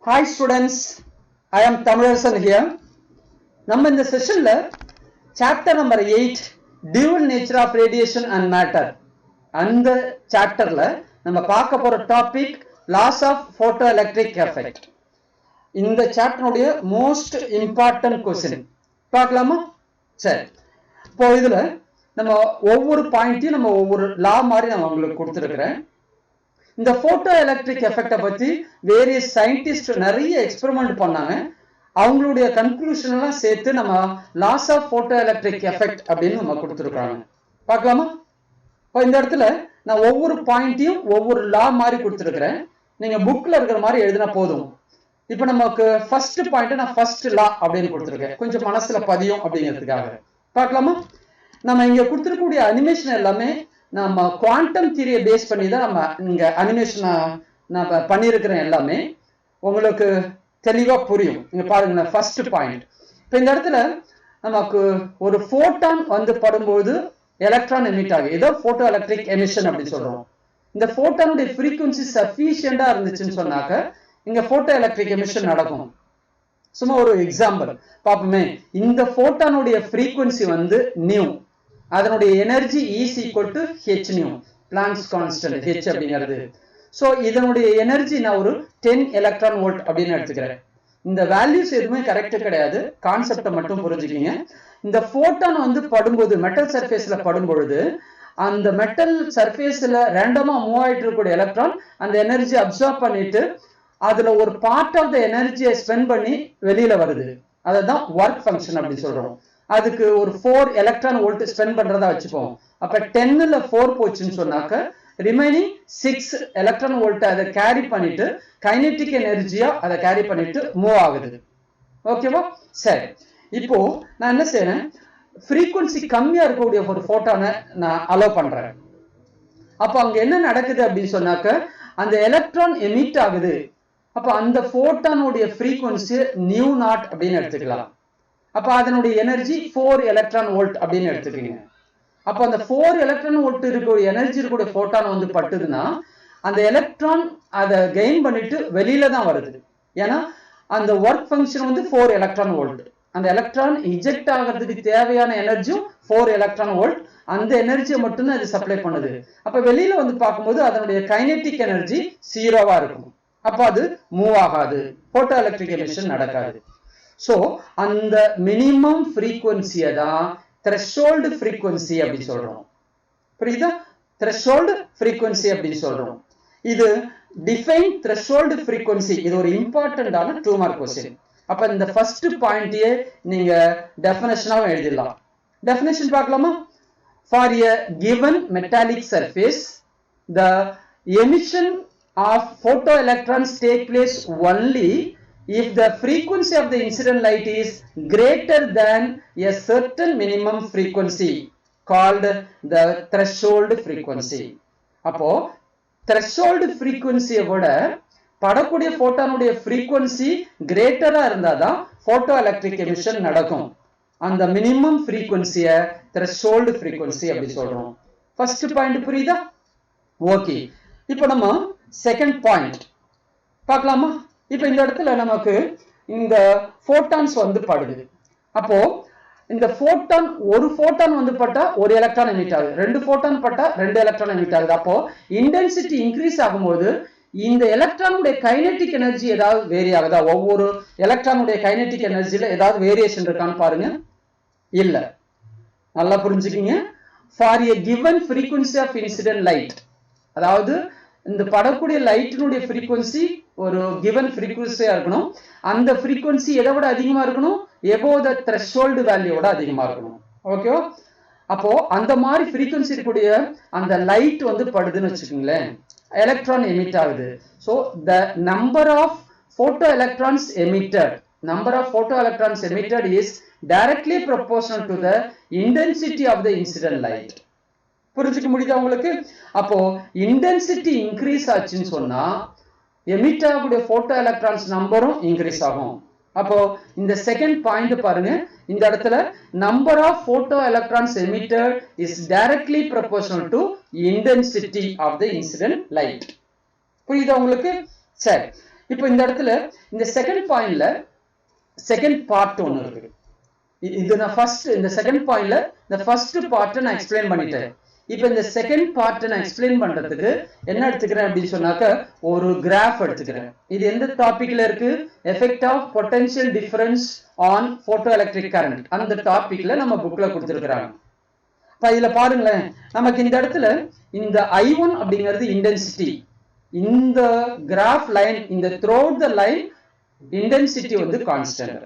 Hi students, I am Tamarasan here. நம்ம இந்த செஷன்ல chapter number 8 dual nature of radiation and matter அந்த சாப்டர்ல நம்ம பார்க்க போற topic laws of photoelectric effect. இந்த சாப்டருடைய மோஸ்ட் இம்பார்ட்டன்ட் क्वेश्चन பார்க்கலாமா? சரி, இப்போ இதுல நம்ம ஒவ்வொரு பாயிண்ட்டையும் நம்ம ஒவ்வொரு லா மாதிரி நான் உங்களுக்கு கொடுத்துருக்கிறேன். இந்த போட்டோ எலக்ட்ரிக் எஃபெக்டை பத்தி வேரியஸ் சயின்டிஸ்ட் நிறைய எக்ஸ்பெரிமெண்ட் பண்ணாங்க. அவங்களுடைய கன்க்ளூஷன் எல்லாம் சேர்த்து நம்ம laws of photo electric effect அப்படின்னு நம்ம கொடுத்துருக்காங்க. பார்க்கலாமா? இப்போ இந்த இடத்துல நான் ஒவ்வொரு பாயிண்ட்டையும் ஒவ்வொரு லா மாதிரி கொடுத்துருக்கிறேன். நீங்க புக்ல இருக்கிற மாதிரி எழுதினா போதும். இப்போ நமக்கு ஃபர்ஸ்ட் பாயிண்ட் நான் ஃபர்ஸ்ட் லா அப்படின்னு கொடுத்துருக்கேன், கொஞ்சம் மனசுல பதியும் அப்படிங்கிறதுக்காக. பார்க்கலாமா? நம்ம இங்க கொடுத்துருக்கக்கூடிய அனிமேஷன் எல்லாமே நம்ம குவாண்டம் தியரியை பேஸ் பண்ணி தான் நம்ம இங்க அனிமேஷன் நான் பண்ணியிருக்கிறேன். எல்லாமே உங்களுக்கு தெளிவா புரியும். இங்க பாருங்க, ஃபர்ஸ்ட் பாயிண்ட். இப்போ இந்த இடத்துல நமக்கு ஒரு போட்டான் வந்து படும்போது எலக்ட்ரான் எமிட் ஆகும். ஏதோ போட்டோ எலக்ட்ரிக் எமிஷன் அப்படின்னு சொல்றோம். இந்த போட்டானுடைய ஃப்ரீக்வன்சி சஃபிஷியண்டா இருந்துச்சுன்னு சொன்னாக்க இங்க போட்டோ எலக்ட்ரிக் எமிஷன் நடக்கும். சும்மா ஒரு எக்ஸாம்பிள் பார்ப்போமே. இந்த போட்டானுடைய ஃப்ரீக்வன்சி வந்து நியூ, அதனுடைய energy is equal to H new, blanks constant H அப்படிங்கிறது. ஸோ இதனுடைய எனர்ஜி நான் ஒரு 10 எலக்ட்ரான் வோல்ட் அப்படின்னு எடுத்துக்கிறேன். இந்த வேல்யூஸ் எதுவுமே கரெக்ட் கிடையாது, கான்செப்டை மட்டும் புரிஞ்சுக்கிங்க. இந்த போட்டான் வந்து படும்போது மெட்டல் சர்ஃபேஸ்ல படும்பொழுது அந்த மெட்டல் சர்ஃபேஸ்ல ரேண்டமா மூவ் ஆயிட்டு இருக்கக்கூடிய எலக்ட்ரான் அந்த எனர்ஜி அப்சார்ப் பண்ணிட்டு அதுல ஒரு பார்ட் ஆஃப் த எனர்ஜியை ஸ்பெண்ட் பண்ணி வெளியில வருது. அதுதான் ஒர்க் ஃபங்க்ஷன் அப்படின்னு சொல்றோம். அதுக்கு ஒரு 4 எலக்ட்ரான் வோல்ட் ஸ்பெண்ட் பண்றதா வச்சுப்போம். அப்ப 10ல 4 போச்சுன்னு சொன்னாக்க ரிமைனிங் 6 எலக்ட்ரான் வோல்ட் அதை கேரி பண்ணிட்டு கைனெட்டிக் எனர்ஜியா அதை கேரி பண்ணிட்டு மூவ் ஆகுது. ஓகேவா? சரி, இப்போ நான் என்ன செய்யறேன், ஃப்ரீக்வன்சி கம்மியா இருக்கக்கூடிய ஒரு போட்டானை நான் அலோவ் பண்றேன். அப்ப அங்க என்ன நடக்குது அப்படின்னு சொன்னாக்க அந்த எலக்ட்ரான் எமிட் ஆகுது. அப்ப அந்த போட்டானுடைய ஃப்ரீக்வன்சி நியூ நாட் அப்படின்னு எடுத்துக்கலாம். அப்ப அதனுடைய எனர்ஜி 4 எலக்ட்ரான் வோல்ட் அப்படின்னு எடுத்துக்கீங்க. அப்ப அந்த 4 எலக்ட்ரான் வோல்ட் இருக்கக்கூடிய எனர்ஜி இருக்கக்கூடிய போட்டான் வந்து பட்டுதுன்னா அந்த எலக்ட்ரான் அதை கெயின் பண்ணிட்டு வெளியில தான் வருது. ஏன்னா அந்த ஒர்க் ஃபங்க்ஷன் வந்து 4 எலக்ட்ரான் வோல்ட். அந்த எலக்ட்ரான் இஜெக்ட் ஆகிறதுக்கு தேவையான எனர்ஜியும் 4 எலக்ட்ரான் வோல்ட். அந்த எனர்ஜியை மட்டும்தான் அது சப்ளை பண்ணுது. அப்ப வெளியில வந்து பார்க்கும்போது அதனுடைய கைனெட்டிக் எனர்ஜி 0வா இருக்கும். அப்ப அது மூவ் ஆகாது, போட்டோ எலக்ட்ரிக் எமிஷன் நடக்காது. சோ அந்த மினிமம் ஃப்ரீக்வன்சியை தான் த்ரெஷோல்டு ஃப்ரீக்வன்சி அப்படின்னு சொல்றோம். புரியுதா? த்ரெஷோல்டு ஃப்ரீக்வன்சி அப்படின்னு சொல்றோம். இது டிஃபைன் த்ரெஷோல்டு ஃப்ரீக்வன்சி. இது ஒரு இம்பார்ட்டன்டான 2 மார்க் क्वेश्चन. அப்ப இந்த ஃபர்ஸ்ட் பாயிண்ட்யே நீங்க டெஃபினேஷனாவும் எழுதிடலாம். டெஃபினேஷன் பார்க்கலாமா? For a given metallic surface, the emission of photoelectrons take place only if the frequency of the incident light is greater than a certain minimum frequency called the threshold frequency. அப்போ threshold frequency விட படக்கூடிய போட்டானுடைய frequency greater-ஆ இருந்தாதான் photo electric emission நடக்கும். அந்த minimum frequency-ய threshold frequency அப்படி சொல்றோம். First point புரியுதா? Okay, இப்போ நம்ம செகண்ட் பாயிண்ட் பார்க்கலாமா? இப்போ இந்த இடத்துல நமக்கு இந்த போட்டான்ஸ் வந்து படுது. அப்போ இந்த போட்டான், ஒரு போட்டான் வந்து பட்டா ஒரு எலக்ட்ரான் எமிட் ஆகுது, 2 போட்டான் பட்டா 2 எலக்ட்ரான் எமிட் ஆகுது. அப்போ இன்டென்சிட்டி இன்க்ரீஸ் ஆகும்போது இந்த எலக்ட்ரானுடைய கைனெட்டிக் எனர்ஜி ஏதாவது வேரி ஆகுதா? ஒவ்வொரு எலக்ட்ரானுடைய கைனெட்டிக் எனர்ஜில ஏதாவது வேரியேஷன் இருக்கான்னு பாருங்க. இல்ல. நல்லா புரிஞ்சுக்கிங்க. For a given frequency of incident light, அதாவது இந்த படக்கூடிய லைட்டினுடைய ஃப்ரீக்வன்சி ஒரு கிவன் ஃப்ரீக்வன்சியா இருக்கணும். அந்த ஃப்ரீக்வன்சி எதை விட அதிகமா இருக்கணும்? above the threshold வேல்யூவோட அதிகமா இருக்கணும். ஓகேவா? அப்போ அந்த மாதிரி ஃப்ரீக்வன்சி இருக்கக்கூடிய அந்த லைட் வந்து படுதுன்னு வச்சுக்கோங்களேன், எலக்ட்ரான் எமிட் ஆகுது. So the number of photo electrons emitted, number of photoelectrons emitted is directly proportional to the intensity of the incident light. புரிஞ்சுக்க முடியுதா உங்களுக்கு? அப்போ இன்டென்சிட்டி இன்க்ரீஸ் ஆச்சுன்னு சொன்னா எமிட் ஆகக்கூடிய போட்டோ எலக்ட்ரான்ஸ் நம்பரும் இன்க்ரீஸ் ஆகும். அப்போ இந்த செகண்ட் பாயிண்ட் பாருங்க. இந்த இடத்துல number of photoelectrons emitted is directly proportional to intensity of the incident light. புரியுதா உங்களுக்கு? சரி, இப்போ இந்த இடத்துல இந்த செகண்ட் பாயிண்ட்ல செகண்ட் பார்ட் ஒன்று இருக்கு. இது நான் ஃபர்ஸ்ட் இந்த செகண்ட் பாயிண்ட்ல இந்த ஃபர்ஸ்ட் பார்ட்டை நான் எக்ஸ்பிளைன் பண்ணிட்டேன். இப்போ இந்த செகண்ட் பார்ட்டை நான் எக்ஸ்பிளைன் பண்றதுக்கு என்ன எடுத்துக்கிறேன் அப்படின்னு சொன்னாக்க ஒரு கிராஃப் எடுத்துக்கிறேன். இது எந்த டாபிக்ல இருக்கு? Effect of potential difference on photo electric current. அந்த டாபிக்ல நம்ம புக்ல கொடுத்துருக்காங்க. இதுல பாருங்களேன், நமக்கு இந்த இடத்துல இந்த I1 அப்படிங்கிறது இன்டென்சிட்டி. இந்த கிராஃப் லைன் இந்த த்ரோட் த லைன் இன்டென்சிட்டி வந்து கான்ஸ்டன்ட்.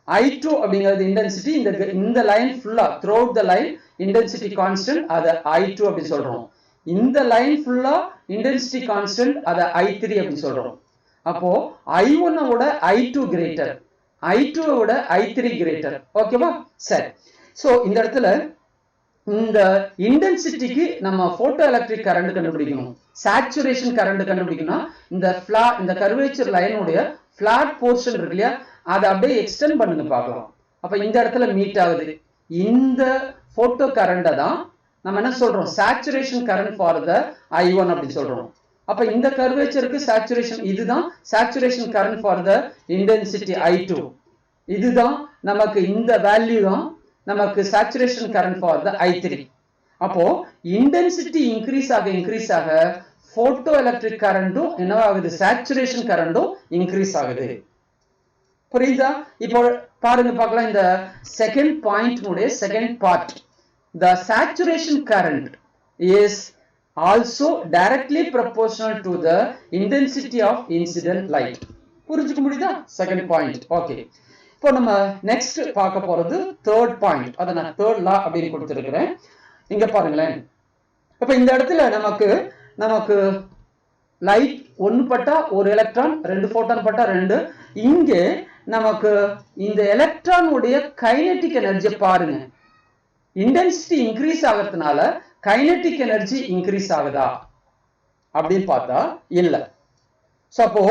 I2 அப்படிங்கிறது இன்டென்சிட்டி. இந்த லைன் ஃபுல்லா throat the line intensity constant, அதை I2 அப்படி சொல்றோம். இந்த லைன் ஃபுல்லா இன்டென்சிட்டி கான்ஸ்டன்ட், அதை I3 அப்படி சொல்றோம். அப்போ I1 விட I2 கிரேட்டர், I2 விட I3 கிரேட்டர். ஓகேவா? சரி. சோ இந்த இடத்துல இந்த இன்டென்சிட்டிக்கு நம்ம போட்டோ எலக்ட்ரிக் கரண்ட் கண்டுபிடிக்கணும், சேச்சுரேஷன் கரண்ட் கண்டுபிடிக்கணும். இந்த கர்வேச்சர் லைனுடைய பிளாட் போர்ஷன் இருக்கு இல்லையா, அதை அப்படியே எக்ஸ்டெண்ட் பண்ணுங்க பார்க்கலாம். அப்ப இந்த இடத்துல மீட் ஆகுது. இந்த போட்டோ கரண்ட தான் நம்ம என்ன சொல்றோம்? Saturation current for the I1 அப்படின்னு சொல்றோம். அப்ப இந்த கர்வேச்சருக்கு சேச்சுரேஷன், இதுதான் saturation current for the intensity I2. இதுதான் நமக்கு இந்த வேல்யூ தான் நமக்கு saturation current for the I3. அப்போ இன்டென்சிட்டி இன்க்ரீஸ் ஆக போட்டோ எலக்ட்ரிக் கரண்டும் என்னவாகுது? சேச்சுரேஷன் கரண்டும் இன்க்ரீஸ் ஆகுது. புரியுதா? இப்போ பாருங்க பார்க்கலாம். இந்த செகண்ட் பாயிண்ட் உடைய second part, the saturation current is also directly proportional to the intensity of incident light. புரிஞ்சுக்க முடியுதா? Second point. ஓகே, இப்போ நம்ம நெக்ஸ்ட் பார்க்க போறது தேர்ட் பாயிண்ட். அதை நான் தேர்ட் லா அப்படின்னு கொடுத்துருக்கிறேன். இங்க பாருங்களேன். இப்ப இந்த இடத்துல நமக்கு லைட் ஒன்னு பட்டா ஒரு எலக்ட்ரான், ரெண்டு போட்டான் பட்டா ரெண்டு. இங்கே நமக்கு இந்த எலக்ட்ரான் உடைய கைனெட்டிக் எனர்ஜி பாருங்க. இன்டென்சிட்டி இன்க்ரீஸ் ஆகிறதுனால கைனெட்டிக் எனர்ஜி இன்க்ரீஸ் ஆகுதா அப்படின்னு பார்த்தா இல்ல. சோ அப்போ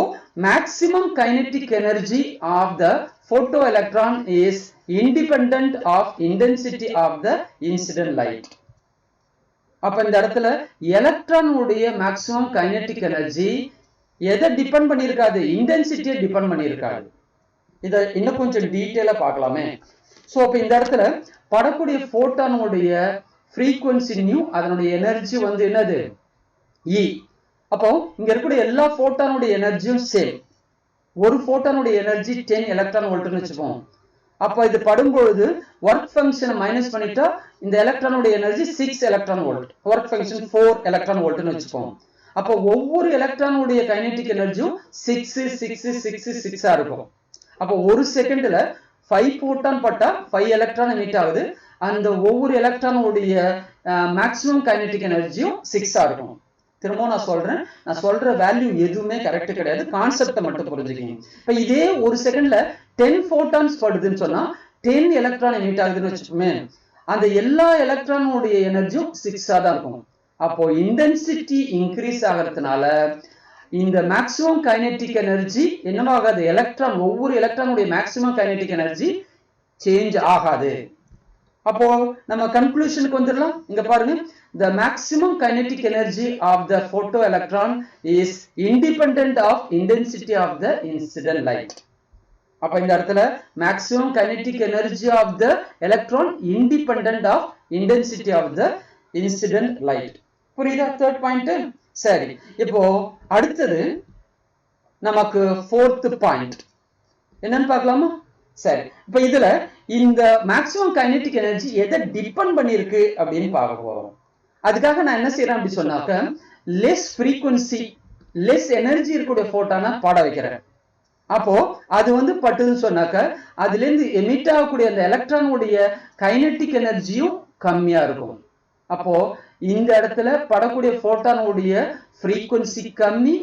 maximum kinetic energy of the photo electron is independent of intensity of the incident light. அப்ப இந்த இடத்துல எலக்ட்ரான் உடைய மேக்ஸிமம் கைனெட்டிக் எனர்ஜி எதை டிபெண்ட் பண்ணியிருக்காது? இன்டென்சிட்டியை டிபெண்ட் பண்ணியிருக்காது. இதை இன்னும் கொஞ்சம் டீட்டெயிலா பார்க்கலாமே. சோ அப்ப இந்த இடத்துல படக்கூடிய போட்டானுடைய ஃப்ரீக்வன்சி நியூ, அதனுடைய எனர்ஜி வந்து என்னது? E. அப்போ இங்க இருக்கக்கூடிய எல்லா போட்டானுடைய எனர்ஜியும் சேம். ஒரு போட்டானுடைய எனர்ஜி 10 எலக்ட்ரான் வோல்ட்னு வச்சுப்போம். அப்ப இது படும்பொழுது ஒர்க் ஃபங்க்ஷனை மைனஸ் பண்ணிட்டா இந்த எலக்ட்ரானுடைய energy 6 electron volt, work function 4 electron வோல்ட்னு வச்சுப்போம். அப்போ ஒவ்வொரு எலக்ட்ரானுடைய கைனெட்டிக் எனர்ஜியும் 6 இருக்கும். அப்போ ஒரு செகண்ட்ல 5 போட்டான் பட்டா 5 எலக்ட்ரான் எமிட் ஆகுது. அந்த ஒவ்வொரு எலக்ட்ரானுடைய மேக்ஸிமம் கைனெட்டிக் எனர்ஜியும் 6 இருக்கும். திரும்ப நான் சொல்ற வேல்யூ எதுவுமே கரெக்ட் கிடையாது, கான்செப்டை மட்டும் புரிஞ்சுக்கீங்க. இப்ப இதே ஒரு செகண்ட்ல 10 போட்டான்ஸ் படுதுன்னு சொன்னா 10 எலக்ட்ரான் எமிட் ஆகுதுன்னு வச்சுக்கோமே, அந்த எல்லா எலக்ட்ரானுடைய எனர்ஜியும் 6 தான் இருக்கும். அப்போ இன்டென்சிட்டி இன்க்ரீஸ் ஆகிறதுனால இந்த மேக்ஸிமம் கைனெட்டிக் எனர்ஜி என்னவாகாது? எலக்ட்ரான் ஒவ்வொரு எலக்ட்ரானுடைய மேக்ஸிமம் கைனெட்டிக் எனர்ஜி சேஞ்ச் ஆகாது. அப்போ நம்ம கன்க்ளூஷனுக்கு வந்துடலாம். இங்க பாருங்க, the maximum kinetic energy of the photoelectron is independent of intensity of the incident light. அப்ப இந்த இடத்துல maximum kinetic energy of the electron independent of intensity of the incident light. புரியுதா தேர்ட் பாயிண்ட்? சரி, இப்போ அடுத்தது நமக்கு ஃபோர்த் பாயிண்ட் என்னன்னு பார்க்கலாமா? சரி, இப்ப இதுல இந்த மேக்ஸிமம் கைனெட்டிக் எனர்ஜி எதை டிபெண்ட் பண்ணிருக்கு அப்படின்னு பார்க்க போறோம். அதுக்காக நான் என்ன செய்யறேன் அப்படி சொன்னாக்க, லெஸ் ஃப்ரீக்வன்சி லெஸ் எனர்ஜி இருக்கக்கூடிய போட்டானா பாட வைக்கிறேன். அப்போ அது வந்து பட்டுன்னு சொன்னாக்க அதுல இருந்து எமிட் ஆகக்கூடிய அந்த எலக்ட்ரானுடைய கைனெட்டிக் எனர்ஜியும் கம்மியா இருக்கும். அப்போ இந்த இடத்துல படக்கூடிய போட்டானுடைய ஃப்ரீக்வன்சி கம்மி,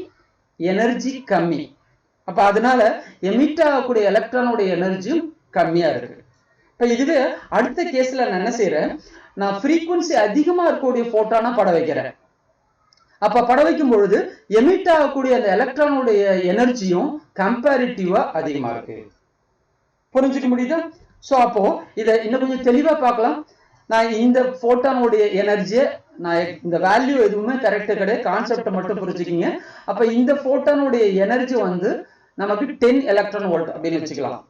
எனர்ஜி கம்மி. அப்ப அதனால எமிட் ஆகக்கூடிய எலக்ட்ரானுடைய எனர்ஜியும் கம்மியா இருக்கு. இப்ப இதுவே அடுத்த கேஸ்ல நான் என்ன செய்யறேன், நான் ஃப்ரீக்வன்சி அதிகமா இருக்கக்கூடிய போட்டானா பட வைக்கிறேன். அப்ப பட வைக்கும் பொழுது எமிட் ஆகக்கூடிய அந்த எலக்ட்ரானுடைய எனர்ஜியும் கம்பேரிட்டிவா அதிகமா இருக்கு. புரிஞ்சுக்க முடியுதா? சோ அப்போ இதை இன்னும் கொஞ்சம் தெளிவா பார்க்கலாம். நான் இந்த போட்டானுடைய எனர்ஜியை நான் இந்த வேல்யூ எதுவுமே கரெக்ட் கிடையாது, கான்செப்ட் மட்டும் புரிஞ்சுக்கிங்க. அப்ப இந்த போட்டானுடைய எனர்ஜி வந்து நமக்கு 10 எலக்ட்ரான் வோல்ட் அப்படின்னு வச்சுக்கலாம்.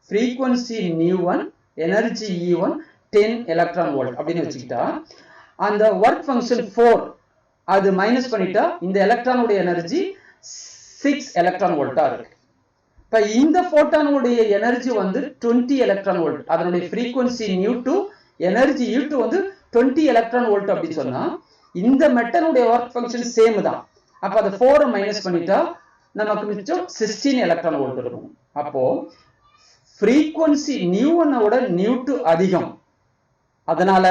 frequency nu1 energy e1 10 electron volt அப்படின்னு வச்சுக்கிட்டா அந்த ஒர்க் ஃபங்க்ஷன் 4 அது மைனஸ் பண்ணிட்டா இந்த எலக்ட்ரானுடைய எனர்ஜி 6 எலக்ட்ரான் வோல்ட்டா இருக்கு. இப்ப இந்த போட்டானுடைய எனர்ஜி வந்து 20 எலக்ட்ரான் வோல்ட், அதனுடைய frequency nu2 எனர்ஜி u2 வந்து 20 எலக்ட்ரான் வோல்ட் அப்படின்னு சொன்னா இந்த மெட்டலுடைய ஒர்க் ஃபங்க்ஷன் சேம் தான். அப்ப அதை 4 மைனஸ் பண்ணிட்டா நமக்கு மிச்சம் 16 எலக்ட்ரான் வோல்ட் இருக்கும். அப்போ frequency nu1 ஓட nu2 அதிகம், அதனால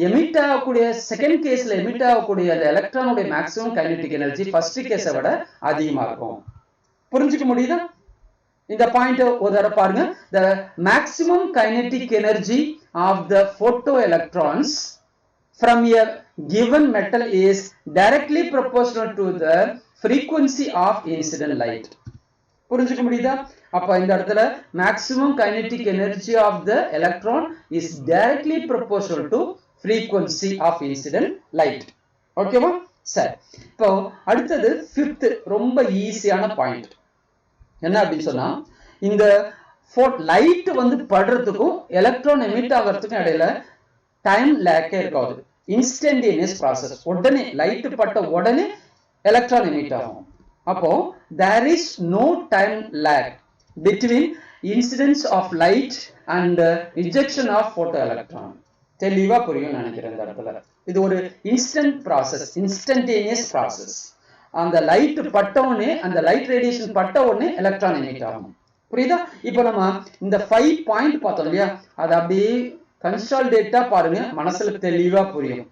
எமிட் ஆகக்கூடிய செகண்ட் கேஸ்ல எமிட் ஆகக்கூடிய அந்த எலக்ட்ரானுடைய மேக்ஸிமம் கைனெடிக் எனர்ஜி ஃபர்ஸ்ட் கேஸை விட அதிகமா இருக்கும். புரிஞ்சுக்க முடியுதா? இந்த பாயிண்ட் ஒரு தடவை பாருங்க. the maximum kinetic energy of the photoelectrons from a given metal is directly proportional to the frequency of incident light. புரிஞ்சுக்க முடியுதா? அப்ப இந்த இடத்துல maximum kinetic energy of the electron is directly proportional to frequency of incident light. ஓகேவா? சரி, இப்போ அடுத்தது fifth ரொம்ப ஈஸியான பாயிண்ட் என்ன அப்படின்னு சொன்னா, இந்த லைட் வந்து படுறதுக்கும் எலக்ட்ரான் எமிட் ஆகிறதுக்கும் இடையில டைம் லேக்கே இருக்காது. இன்ஸ்டன்டேனியஸ் ப்ராசஸ், உடனே லைட் பட்ட உடனே எலக்ட்ரான் எமிட் ஆகும். அப்போ there is no time lag between incidence of light and ejection of photoelectron. தெளிவா புரியும் நினைக்கிறேன் இந்த இடத்துல. இது ஒரு இன்ஸ்டன்ட் ப்ராசஸ், இன்ஸ்டன்டேனியஸ் ப்ராசஸ். அந்த லைட் பட்டவுடனே, அந்த லைட் ரேடியேஷன் பட்ட உடனே எலக்ட்ரான் எமிட் ஆகும். புரியுதா? இப்போ நம்ம இந்த 5 பாயிண்ட் பார்த்தோம் இல்லையா, அது அப்படியே கன்சாலிடேட்டா பாருங்க, மனசுல தெளிவா புரியும்.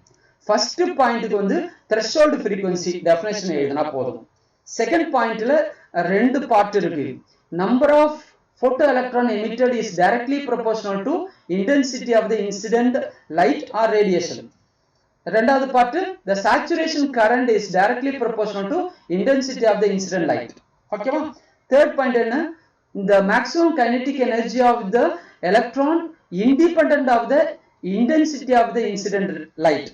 ஃபர்ஸ்ட் பாயிண்ட்டுக்கு வந்து த்ரெஷோல்ட் ஃப்ரீக்வன்சி டெஃபினேஷன் எழுதினா போதும். செகண்ட் பாயிண்ட்ல ரெண்டு பார்ட் இருக்கு. Number of photo electron emitted is directly proportional to intensity of the incident light or radiation. ரெண்டாவது part the saturation current is directly proportional to intensity of the incident light. ஓகேவா? Third point என்ன, the maximum kinetic energy of the electron independent of the intensity of the incident light.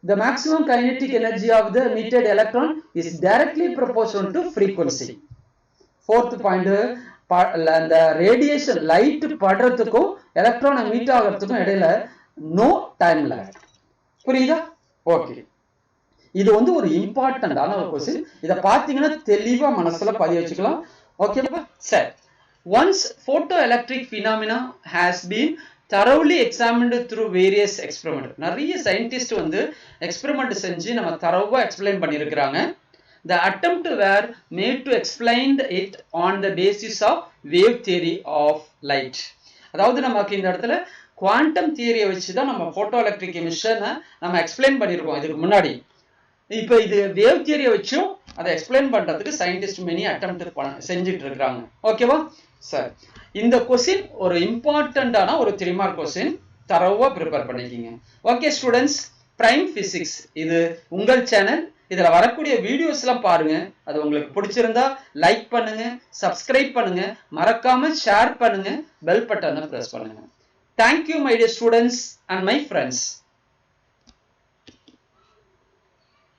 The maximum kinetic energy of the emitted electron is directly proportional to frequency. Fourth point, அந்த radiation light படுறதுக்கும் electron emit ஆகிறதுக்கும் இடையில no time lakh. புரியுதா? Okay, இது வந்து ஒரு இம்பார்ட்டன்டான ஒரு question. இத பாத்தீங்கன்னா தெளிவா மனசுல பதிய வச்சுக்கலாம். ஓகேவா? சரி, once photoelectric phenomena has been thoroughly examined through various experiment, நிறைய சயின்டிஸ்ட் வந்து எக்ஸ்பெரிமெண்ட் செஞ்சு நம்ம தரவா எக்ஸ்பிளைன் பண்ணியிருக்கிறாங்க. The attempt were made to explain it on the basis of wave theory of light. அதாவது நமக்கு இந்த இடத்துல குவாண்டம் தியரியை வச்சு தான் நம்ம போட்டோ எலக்ட்ரிக் எமிஷனை நம்ம எக்ஸ்பிளைன் பண்ணியிருக்கோம் இதுக்கு முன்னாடி. இப்போ இது வேவ் தியரியை வச்சும் அதை எக்ஸ்பிளைன் பண்றதுக்கு சயின்டிஸ்ட் மெனி அட்டெம்ப்ட் செஞ்சுட்டு இருக்காங்க. ஓகேவா? சரி, இந்த கொஸ்டின் ஒரு இம்பார்ட்டன்டான ஒரு 3 மார்க் கொஸ்டின், தரவா ப்ரிப்பேர் பண்ணிக்கிங்க. ஓகே ஸ்டூடெண்ட்ஸ், பிரைம் பிசிக்ஸ் இது உங்கள் சேனல். இதுல வரக்கூடிய வீடியோஸ் எல்லாம் பாருங்க. அது உங்களுக்கு பிடிச்சிருந்தா லைக் பண்ணுங்க, சப்ஸ்கிரைப் பண்ணுங்க, மறக்காம ஷேர் பண்ணுங்க, பெல் பட்டனை பிரஸ் பண்ணுங்க. Thank you my dear students and my friends.